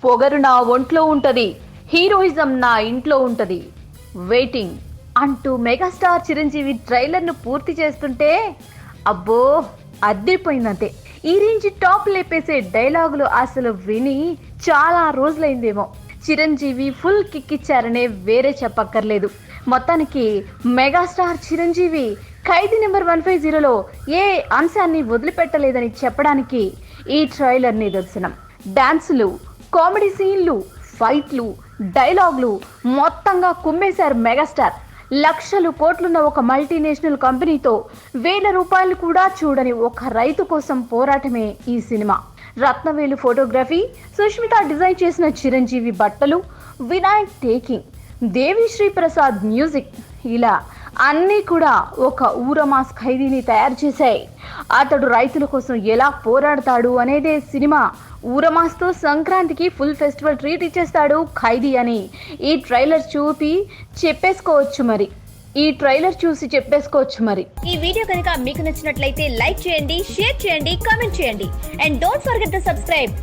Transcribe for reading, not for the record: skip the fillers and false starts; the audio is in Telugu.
పొగరు నా ఒంట్లో ఉంటది, హీరోయిజం నా ఇంట్లో ఉంటది, వెయిటింగ్ అంటూ మెగాస్టార్ చిరంజీవి ట్రైలర్ ను పూర్తి చేస్తుంటే అబ్బో అద్దరిపోయిందంతే. ఈ రేంజ్ టాప్ లేపేసే డైలాగులు అసలు విని చాలా రోజులైందేమో. చిరంజీవి ఫుల్ కిక్ ఇచ్చారనే వేరే చెప్పక్కర్లేదు. మొత్తానికి మెగాస్టార్ చిరంజీవి ఖైదీ నెంబర్ 150లో ఏ అంశాన్ని వదిలిపెట్టలేదని చెప్పడానికి ఈ ట్రైలర్ నిదర్శనం. డాన్సులు, కామెడీ సీన్లు, ఫైట్లు, డైలాగులు మొత్తంగా కుమ్మేశారు మెగాస్టార్. లక్షలు కోట్లున్న ఒక మల్టీనేషనల్ కంపెనీతో ₹1000 కూడా చూడని ఒక రైతు కోసం పోరాటమే ఈ cinema. Rathnavelu photography, Sushmita design చేసిన చిరంజీవి బట్టలు, వినాయక్ టేకింగ్, దేవిశ్రీ ప్రసాద్ మ్యూజిక్, ఇలా అన్నీ కూడా ఒక ఊరమాస్ ఖైదీని తయారు చేశాయి. అతడు రైతుల కోసం ఎలా పోరాడతాడు అనేదే సినిమా. ఊరమాస్తో సంక్రాంతికి ఫుల్ ఫెస్టివల్ ట్రీట్ ఇచ్చేస్తాడు ఖైదీ అని ఈ ట్రైలర్ చూసి చెప్పేసుకోవచ్చు మరి. ఈ వీడియో కనుక మీకు నచ్చినట్లయితే లైక్ చేయండి, షేర్ చేయండి, కామెంట్ చేయండి. And don't forget to subscribe